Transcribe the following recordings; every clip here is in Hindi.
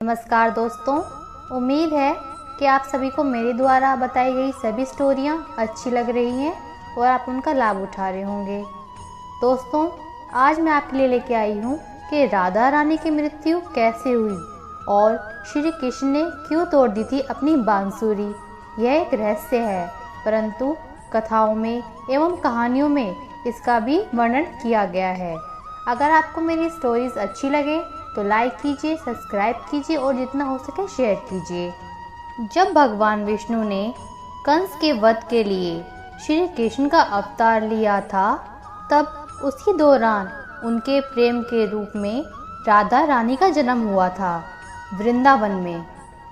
नमस्कार दोस्तों, उम्मीद है कि आप सभी को मेरे द्वारा बताई गई सभी स्टोरियां अच्छी लग रही हैं और आप उनका लाभ उठा रहे होंगे। दोस्तों, आज मैं आपके लिए लेके आई हूँ कि राधा रानी की मृत्यु कैसे हुई और श्री कृष्ण ने क्यों तोड़ दी थी अपनी बांसुरी। यह एक रहस्य है, परंतु कथाओं में एवं कहानियों में इसका भी वर्णन किया गया है। अगर आपको मेरी स्टोरीज अच्छी लगे तो लाइक कीजिए, सब्सक्राइब कीजिए और जितना हो सके शेयर कीजिए। जब भगवान विष्णु ने कंस के वध के लिए श्री कृष्ण का अवतार लिया था, तब उसी दौरान उनके प्रेम के रूप में राधा रानी का जन्म हुआ था वृंदावन में।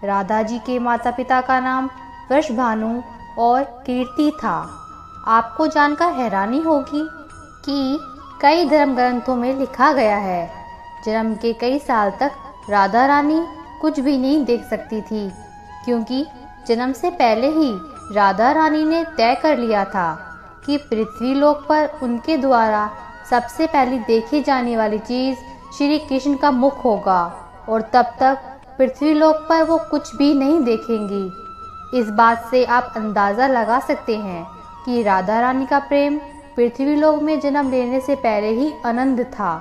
राधा जी के माता पिता का नाम वृषभानु और कीर्ति था। आपको जानकर हैरानी होगी कि कई धर्म ग्रंथों में लिखा गया है, जन्म के कई साल तक राधा रानी कुछ भी नहीं देख सकती थी, क्योंकि जन्म से पहले ही राधा रानी ने तय कर लिया था कि पृथ्वी लोक पर उनके द्वारा सबसे पहले देखी जाने वाली चीज़ श्री कृष्ण का मुख होगा और तब तक पृथ्वी लोक पर वो कुछ भी नहीं देखेंगी। इस बात से आप अंदाज़ा लगा सकते हैं कि राधा रानी का प्रेम पृथ्वी लोक में जन्म लेने से पहले ही अनंत था।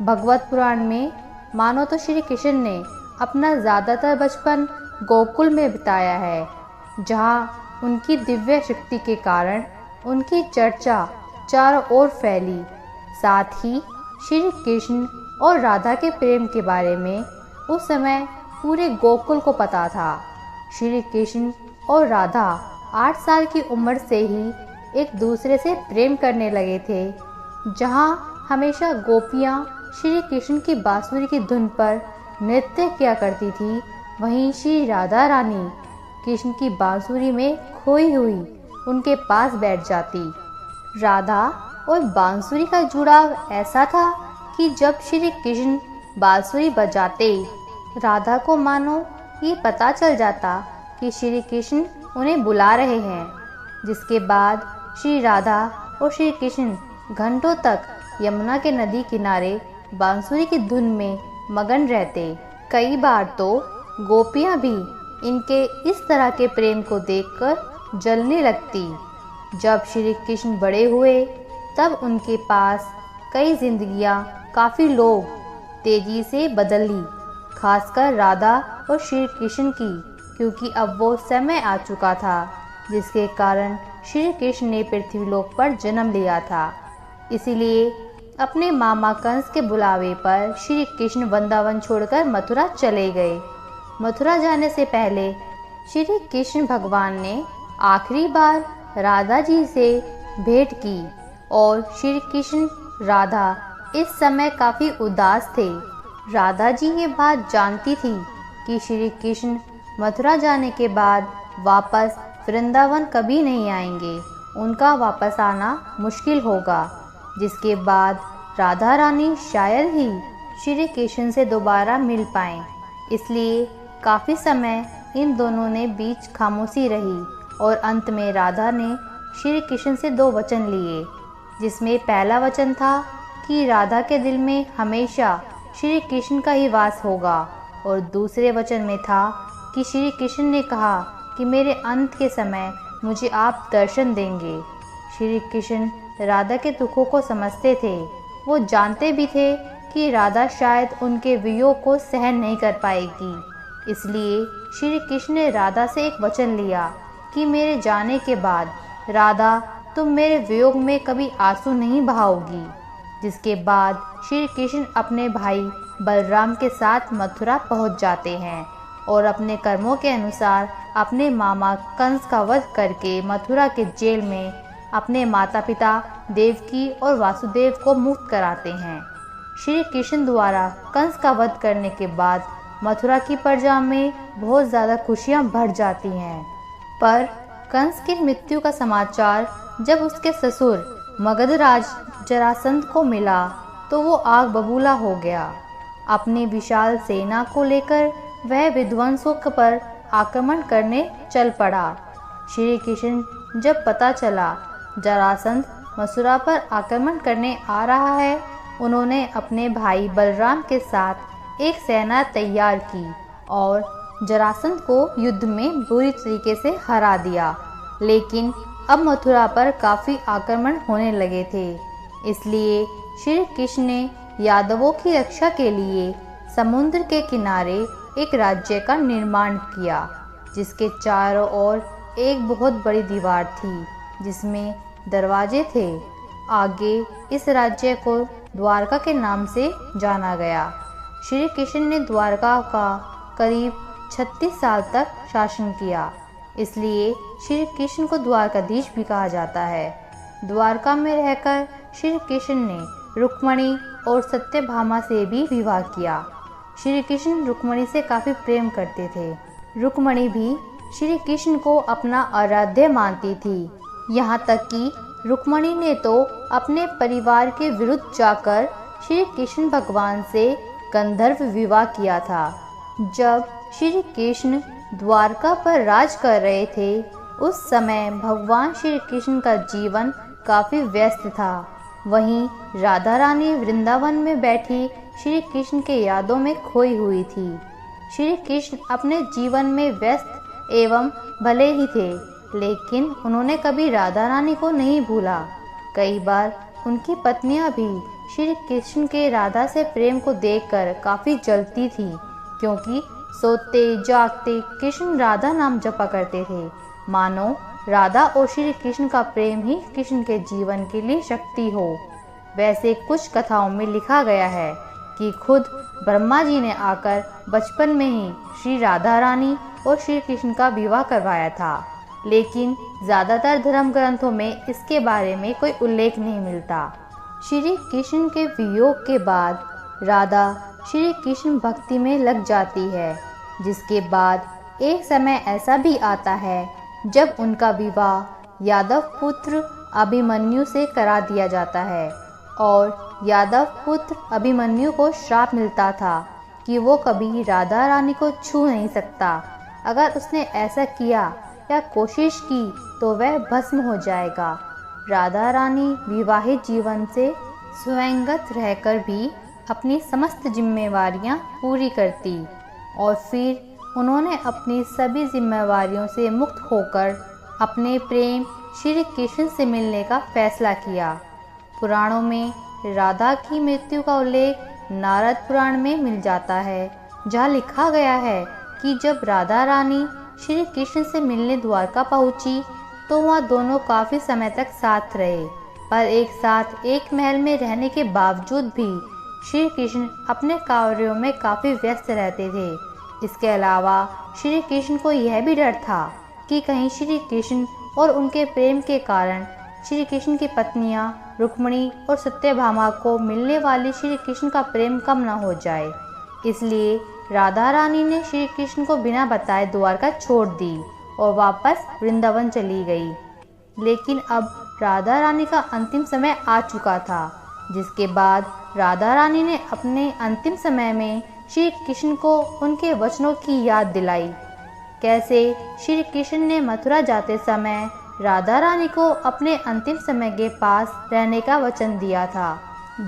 भगवत पुराण में मानो तो श्री कृष्ण ने अपना ज़्यादातर बचपन गोकुल में बिताया है, जहाँ उनकी दिव्य शक्ति के कारण उनकी चर्चा चारों ओर फैली। साथ ही श्री कृष्ण और राधा के प्रेम के बारे में उस समय पूरे गोकुल को पता था। श्री कृष्ण और राधा 8 साल की उम्र से ही एक दूसरे से प्रेम करने लगे थे। जहाँ हमेशा गोपियाँ श्री कृष्ण की बांसुरी की धुन पर नृत्य किया करती थी, वहीं श्री राधा रानी कृष्ण की बांसुरी में खोई हुई उनके पास बैठ जाती। राधा और बांसुरी का जुड़ाव ऐसा था कि जब श्री कृष्ण बांसुरी बजाते, राधा को मानो ये पता चल जाता कि श्री कृष्ण उन्हें बुला रहे हैं, जिसके बाद श्री राधा और श्री कृष्ण घंटों तक यमुना के नदी किनारे बांसुरी की धुन में मगन रहते। कई बार तो गोपियां भी इनके इस तरह के प्रेम को देखकर जलने लगती। जब श्री कृष्ण बड़े हुए तब उनके पास कई जिंदगियां काफ़ी लोग तेजी से बदल ली, खासकर राधा और श्री कृष्ण की, क्योंकि अब वो समय आ चुका था जिसके कारण श्री कृष्ण ने पृथ्वीलोक पर जन्म लिया था। इसीलिए अपने मामा कंस के बुलावे पर श्री कृष्ण वृंदावन छोड़कर मथुरा चले गए। मथुरा जाने से पहले श्री कृष्ण भगवान ने आखिरी बार राधा जी से भेंट की और श्री कृष्ण राधा इस समय काफ़ी उदास थे। राधा जी ये बात जानती थी कि श्री कृष्ण मथुरा जाने के बाद वापस वृंदावन कभी नहीं आएंगे, उनका वापस आना मुश्किल होगा, जिसके बाद राधा रानी शायद ही श्री कृष्ण से दोबारा मिल पाएं। इसलिए काफ़ी समय इन दोनों ने बीच खामोशी रही और अंत में राधा ने श्री कृष्ण से 2 वचन लिए, जिसमें पहला वचन था कि राधा के दिल में हमेशा श्री कृष्ण का ही वास होगा और दूसरे वचन में था कि श्री कृष्ण ने कहा कि मेरे अंत के समय मुझे आप दर्शन देंगे। श्री कृष्ण राधा के दुखों को समझते थे। वो जानते भी थे कि राधा शायद उनके वियोग को सहन नहीं कर पाएगी। इसलिए श्री कृष्ण ने राधा से एक वचन लिया कि मेरे जाने के बाद राधा तुम मेरे वियोग में कभी आंसू नहीं बहाओगी। जिसके बाद श्री कृष्ण अपने भाई बलराम के साथ मथुरा पहुंच जाते हैं और अपने कर्मों के अनुसार अपने मामा कंस का वध करके मथुरा के जेल में अपने माता पिता देवकी और वासुदेव को मुक्त कराते हैं। श्री कृष्ण द्वारा कंस का वध करने के बाद मथुरा की प्रजा में बहुत ज़्यादा खुशियाँ बढ़ जाती हैं। पर कंस की मृत्यु का समाचार जब उसके ससुर मगधराज जरासंध को मिला तो वो आग बबूला हो गया। अपनी विशाल सेना को लेकर वह विध्वंसों पर आक्रमण करने चल पड़ा। श्री कृष्ण जब पता चला जरासंध मथुरा पर आक्रमण करने आ रहा है, उन्होंने अपने भाई बलराम के साथ एक सेना तैयार की और जरासंध को युद्ध में बुरी तरीके से हरा दिया। लेकिन अब मथुरा पर काफ़ी आक्रमण होने लगे थे, इसलिए श्री कृष्ण ने यादवों की रक्षा के लिए समुद्र के किनारे एक राज्य का निर्माण किया, जिसके चारों ओर एक बहुत बड़ी दीवार थी जिसमें दरवाजे थे। आगे इस राज्य को द्वारका के नाम से जाना गया। श्री कृष्ण ने द्वारका का करीब 36 साल तक शासन किया, इसलिए श्री कृष्ण को द्वारकाधीश भी कहा जाता है। द्वारका में रहकर श्री कृष्ण ने रुक्मणी और सत्यभामा से भी विवाह किया। श्री कृष्ण रुक्मणी से काफ़ी प्रेम करते थे। रुक्मणी भी श्री कृष्ण को अपना आराध्य मानती थी। यहाँ तक कि रुक्मणी ने तो अपने परिवार के विरुद्ध जाकर श्री कृष्ण भगवान से गंधर्व विवाह किया था। जब श्री कृष्ण द्वारका पर राज कर रहे थे, उस समय भगवान श्री कृष्ण का जीवन काफ़ी व्यस्त था। वहीं राधा रानी वृंदावन में बैठी श्री कृष्ण के यादों में खोई हुई थी। श्री कृष्ण अपने जीवन में व्यस्त एवं भले ही थे, लेकिन उन्होंने कभी राधा रानी को नहीं भूला। कई बार उनकी पत्नियां भी श्री कृष्ण के राधा से प्रेम को देखकर काफ़ी जलती थी, क्योंकि सोते जागते कृष्ण राधा नाम जपा करते थे। मानो राधा और श्री कृष्ण का प्रेम ही कृष्ण के जीवन के लिए शक्ति हो। वैसे कुछ कथाओं में लिखा गया है कि खुद ब्रह्मा जी ने आकर बचपन में ही श्री राधा रानी और श्री कृष्ण का विवाह करवाया था, लेकिन ज़्यादातर धर्म ग्रंथों में इसके बारे में कोई उल्लेख नहीं मिलता। श्री कृष्ण के वियोग के बाद राधा श्री कृष्ण भक्ति में लग जाती है, जिसके बाद एक समय ऐसा भी आता है जब उनका विवाह यादव पुत्र अभिमन्यु से करा दिया जाता है। और यादव पुत्र अभिमन्यु को श्राप मिलता था कि वो कभी राधा रानी को छू नहीं सकता। अगर उसने ऐसा किया या कोशिश की तो वह भस्म हो जाएगा। राधा रानी विवाहित जीवन से स्वयंगत रहकर भी अपनी समस्त जिम्मेवारियां पूरी करती और फिर उन्होंने अपनी सभी जिम्मेवारियों से मुक्त होकर अपने प्रेम श्री कृष्ण से मिलने का फैसला किया। पुराणों में राधा की मृत्यु का उल्लेख नारद पुराण में मिल जाता है, जहाँ लिखा गया है कि जब राधा रानी श्री कृष्ण से मिलने द्वारका पहुंची तो वहाँ दोनों काफ़ी समय तक साथ रहे, पर एक साथ एक महल में रहने के बावजूद भी श्री कृष्ण अपने कार्यों में काफ़ी व्यस्त रहते थे। इसके अलावा श्री कृष्ण को यह भी डर था कि कहीं श्री कृष्ण और उनके प्रेम के कारण श्री कृष्ण की पत्नियां रुक्मणी और सत्यभामा को मिलने वाली श्री कृष्ण का प्रेम कम न हो जाए। इसलिए राधा रानी ने श्री कृष्ण को बिना बताए द्वारका छोड़ दी और वापस वृंदावन चली गई। लेकिन अब राधा रानी का अंतिम समय आ चुका था, जिसके बाद राधा रानी ने अपने अंतिम समय में श्री कृष्ण को उनके वचनों की याद दिलाई। कैसे श्री कृष्ण ने मथुरा जाते समय राधा रानी को अपने अंतिम समय के पास रहने का वचन दिया था।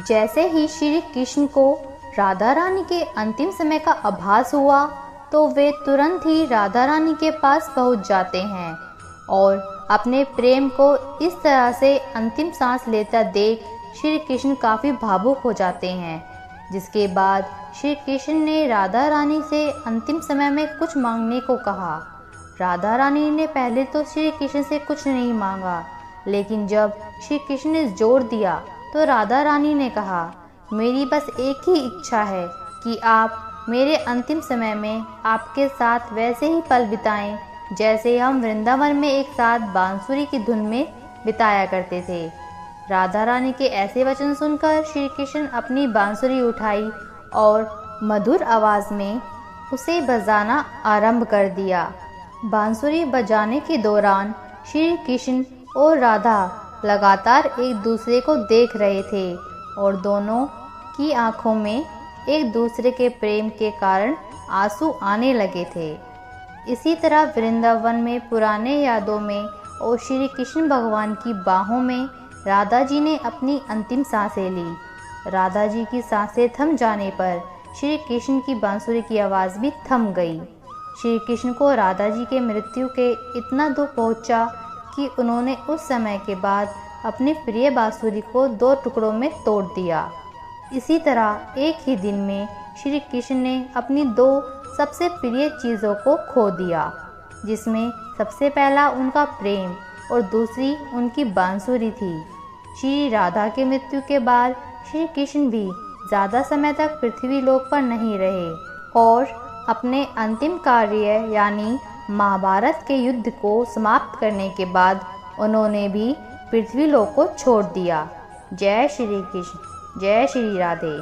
जैसे ही श्री कृष्ण को राधा रानी के अंतिम समय का आभास हुआ तो वे तुरंत ही राधा रानी के पास पहुंच जाते हैं और अपने प्रेम को इस तरह से अंतिम सांस लेता देख श्री कृष्ण काफ़ी भावुक हो जाते हैं। जिसके बाद श्री कृष्ण ने राधा रानी से अंतिम समय में कुछ मांगने को कहा। राधा रानी ने पहले तो श्री कृष्ण से कुछ नहीं मांगा, लेकिन जब श्री कृष्ण ने जोर दिया तो राधा रानी ने कहा, मेरी बस एक ही इच्छा है कि आप मेरे अंतिम समय में आपके साथ वैसे ही पल बिताएं जैसे हम वृंदावन में एक साथ बांसुरी की धुन में बिताया करते थे। राधा रानी के ऐसे वचन सुनकर श्री कृष्ण अपनी बांसुरी उठाई और मधुर आवाज़ में उसे बजाना आरंभ कर दिया। बांसुरी बजाने के दौरान श्री कृष्ण और राधा लगातार एक दूसरे को देख रहे थे और दोनों की आंखों में एक दूसरे के प्रेम के कारण आंसू आने लगे थे। इसी तरह वृंदावन में पुराने यादों में और श्री कृष्ण भगवान की बाहों में राधा जी ने अपनी अंतिम सांसें ली। राधा जी की सांसें थम जाने पर श्री कृष्ण की बांसुरी की आवाज़ भी थम गई। श्री कृष्ण को राधा जी के मृत्यु के इतना दुख पहुंचा कि उन्होंने उस समय के बाद अपनी प्रिय बांसुरी को 2 टुकड़ों में तोड़ दिया। इसी तरह एक ही दिन में श्री कृष्ण ने अपनी 2 सबसे प्रिय चीज़ों को खो दिया, जिसमें सबसे पहला उनका प्रेम और दूसरी उनकी बांसुरी थी। श्री राधा के मृत्यु के बाद श्री कृष्ण भी ज़्यादा समय तक पृथ्वी लोक पर नहीं रहे और अपने अंतिम कार्य यानी महाभारत के युद्ध को समाप्त करने के बाद उन्होंने भी पृथ्वी लोक को छोड़ दिया। जय श्री कृष्ण, जय श्री राधे।